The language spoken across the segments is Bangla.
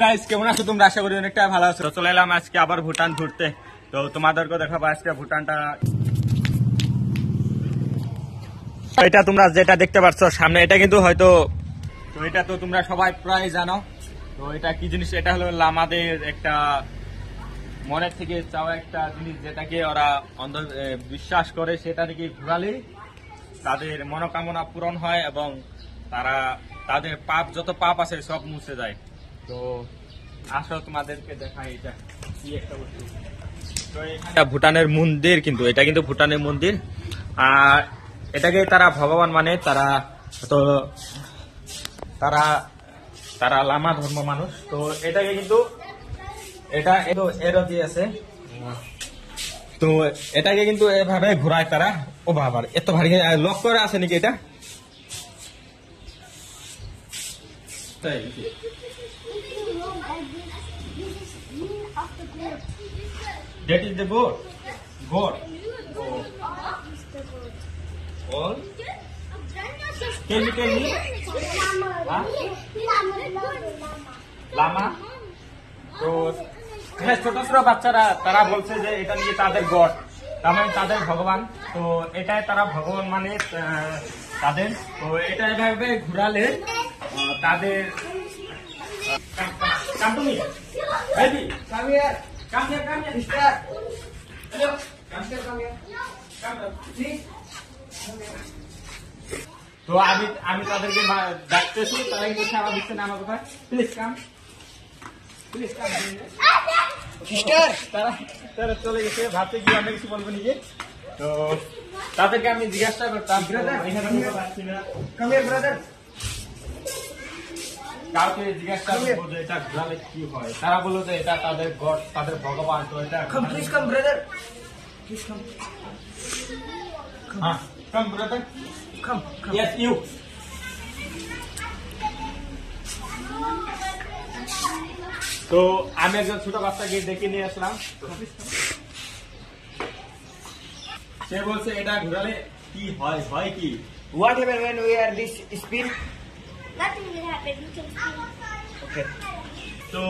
গাইস কেমন আছো তোমরা? আশা করি অনেকটা ভালো আছো। চলে এলাম আজকে আবার ভুটান ঘুরতে। তো তোমাদেরকে দেখাবো আজকে ভুটানটা। এটা তোমরা যেটা দেখতে পাচ্ছ সামনে, এটা কিন্তু হয়তো তো এটা তো তোমরা সবাই প্রায় জানো। তো এটা কি জিনিস? এটা হলো লামাদের একটা মনের থেকে চাওয়া একটা জিনিস, যেটাকে ওরা বিশ্বাস করে। সেটা থেকে ঘুরালে তাদের মনোকামনা পূরণ হয় এবং তারা তাদের যত পাপ আছে সব মুছে যায়। তো আসো তোমাদেরকে দেখাই এটা কি একটা বস্তু। তো এটা ভুটানের মন্দির, কিন্তু এটা কিন্তু ভুটানের মন্দির। আর এটাকে তারা ভগবান মানে, তারা তো তারা তারা লামা ধর্ম মানুষ। তো এটাকে কিন্তু এটা এরও দিয়ে আছে। তো এটাকে কিন্তু এভাবে ঘুরায় তারা। ও বাবার এত ভারী লক করে আছে নাকি এটা? তাই that is the goat. Goat. All. Can you tell me? Huh? Lama. তো ছোট ছোট বাচ্চারা তারা বলছে যে এটা নিয়ে তাদের গড, তার মানে তাদের ভগবান। তো এটাই তারা ভগবান মানে তাদের। তো এটা এভাবে ঘুরালে তাদের তো আমি তাদেরকে ডাকতেছি, তারা কিন্তু সারা দিচ্ছে না আমার কথা। Please come, please come. তারা চলে গেছে, ভাবতে গিয়ে আমি কিছু বলবো নিজে। তো তাদেরকে আমি জিজ্ঞাসা করতাম কাউকে জিজ্ঞাসা করবো যে এটা ঘুরালে কি হয়। তারা বললো যে এটা তাদের গড, তাদের ভগবান। তো এটা Come, brother. Come. Yes, you. তো আমি একজন ছোট বাচ্চাকে ডেকে নিয়ে আসলাম। সে বলছে এটা ঘুরালে কি হয়? হয় কি? What happens when we are this spin? Nothing will happen. You can see. Okay. তো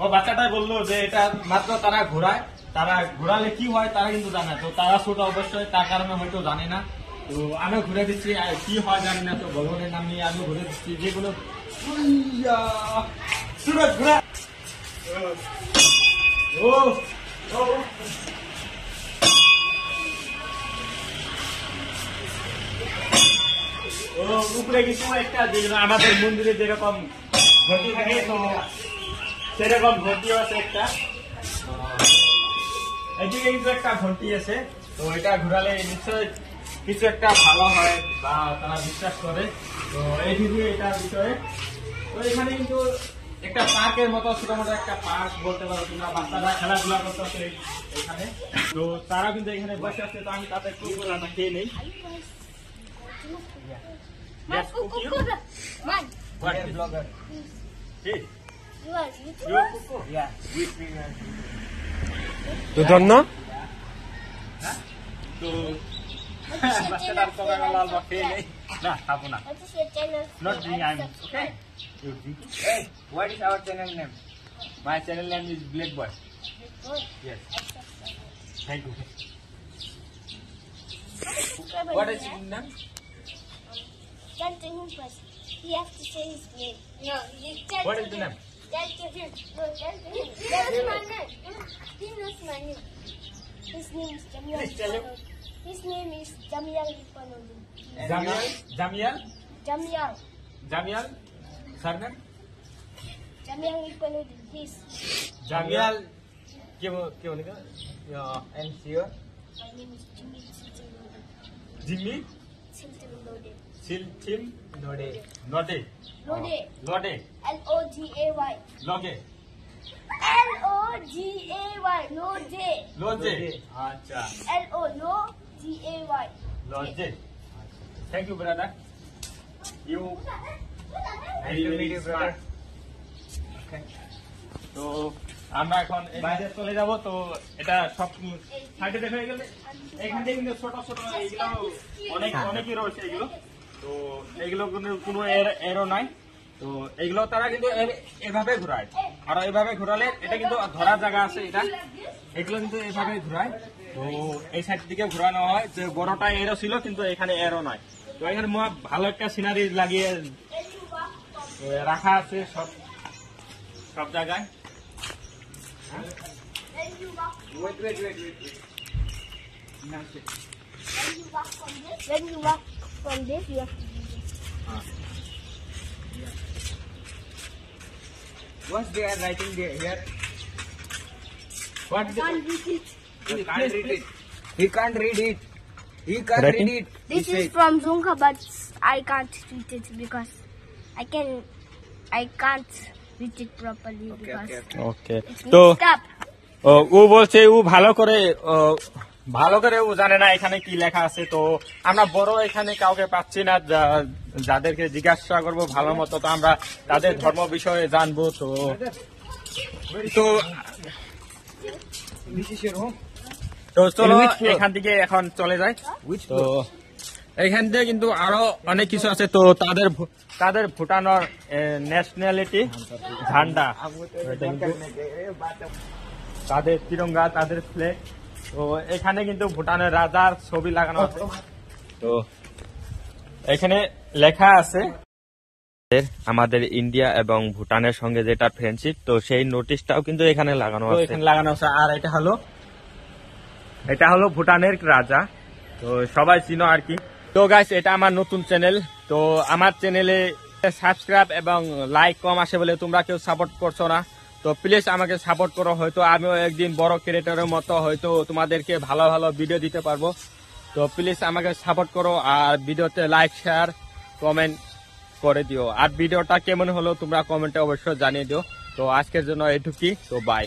ও বাচ্চাটাই বললো যে এটা মাত্র তারা ঘোরায়, তারা ঘোরালে কি হয় তারা কিন্তু জানে। তো তারা ছোট অবশ্যই, তার কারণে হয়তো জানে না। তো আমিও ঘুরে দিচ্ছি, কি হয় জানি না। তো ভগবানের নাম নিয়ে আমিও ঘুরে দিচ্ছি যেগুলো ঘোরা। উপরে কিছু একটা আমাদের মন্দিরে যেরকম ঘটি থাকে, তো সেরকম ঘটি আছে একটা। এদিকে কিন্তু একটা ঘটি আছে। তো এটা ঘুরালে নিশ্চয় কিছু একটা ভালো হয় বা তারা বিশ্বাস করে। তো এই ভিডিও এটার বিষয়ে। তো এখানে কিন্তু একটা পার্কের মতো, ছোট মোটো একটা পার্ক বলতে পারো তোমরা। বাচ্চারা খেলাধুলা করতে আছে এখানে। তো তারা কিন্তু এখানে বসে আছে। তো আমি তাদের কুকুরাটা খেয়ে নেই। Yes, cookie. Man, What We are is blogger. Hey, you are YouTuber? you are cuckoo? Yeah. We speak. You don't know? তো বাচ্চাটার কোকাকোলা খেয়ে নেই। না, খাবো না। What is your channel? Not me, I'm okay. Subscribe. You drink. Hey, what is our channel name? My channel name is Black Boy. Good. Yes. Thank you. Subscribe What and is your name? tell to him first. He has to say his name. No, you tell What to is the him. name? Tell to him. No, tell to him. That's my name. He knows my name. His name is Jamiel. Please tell him. His name is Jamiel Ipanodin. Jamiel? Jamiel. Surname? Jamiel Ipanodin. He's Jamiel. क्या बोलेगा? And here. my name is Jimmy Siltilode. Jimmy? Siltilode. Siltim? Node. Node. Lode. Lode. L-O-G-A-Y. Loge. L-O-G-A-Y. Lode. Loje. अच्छा. L-O-G-A-Y. Loje. Thank you, brother. You Nice to meet you, brother. Okay. তো আমরা এখন বাইরে চলে যাব। তো এটা সব সাইডে দেখা গেলে এখান থেকে কিন্তু ছোট ছোট এগুলো অনেকই রয়েছে এগুলো। তো এগুলো কোনো এরও নাই। তো এইগুলো তারা কিন্তু এভাবে ঘোরায়, আর এভাবে ঘোরালে এটা কিন্তু ধরার জায়গা আছে, এটা এগুলো কিন্তু এভাবে ঘোরায়। তো এই সাইড দিকে ঘোরানো হয়, যে বড়টা এরো ছিল কিন্তু এখানে এরো নাই। তো এখানে ভালো একটা সিনারি লাগিয়ে রাখা আছে সব সব জায়গায়। When you walk, Wait. when you walk from this, when you walk from this, you have to do this. What's they are writing here? What Can't read it. He can't read it. He can't read it. He can't Writing? read it. This He is said. from Zunga, but I can't read it because I can't read it properly because okay, it's তো mixed up. ও বলছে ও ভালো করে ও জানে না এখানে কি লেখা আছে। তো আমরা বড় এখানে কাউকে পাচ্ছি না যাদেরকে জিজ্ঞাসা করবো ভালো মতো, তো আমরা তাদের ধর্ম বিষয়ে জানবো। তো This is your home. তো চলো In which floor? এখান থেকে এখন চলে যাই। Which তো এখান থেকে কিন্তু আরো অনেক কিছু আছে। তো তাদের ভুটানের ন্যাশনালিটি ঝান্ডা, এটা কিন্তু তাদের তিরঙ্গা, তাদের ফ্ল্যাগ। তো এখানে কিন্তু ভুটানের রাজার ছবি লাগানো আছে। তো এখানে লেখা আছে আমাদের ইন্ডিয়া এবং ভুটানের সঙ্গে যেটা ফ্রেন্ডশিপ, তো সেই নোটিশটাও কিন্তু এখানে লাগানো আছে। আর এটা হলো ভুটানের রাজা, তো সবাই চিনো আর কি। তো গাইস, এটা আমার নতুন চ্যানেল। তো আমার চ্যানেলে সাবস্ক্রাইব এবং লাইক কম আসে বলে তোমরা কেউ সাপোর্ট করছো না। তো প্লিজ আমাকে সাপোর্ট করো, হয়তো আমিও একদিন বড় ক্রিয়েটরের মতো হয়তো তোমাদেরকে ভালো ভালো ভিডিও দিতে পারবো। তো প্লিজ আমাকে সাপোর্ট করো, আর ভিডিওতে লাইক শেয়ার কমেন্ট করে দিও। আর ভিডিওটা কেমন হলো তোমরা কমেন্টে অবশ্যই জানিয়ে দিও। তো আজকের জন্য এটুকুই, তো বাই।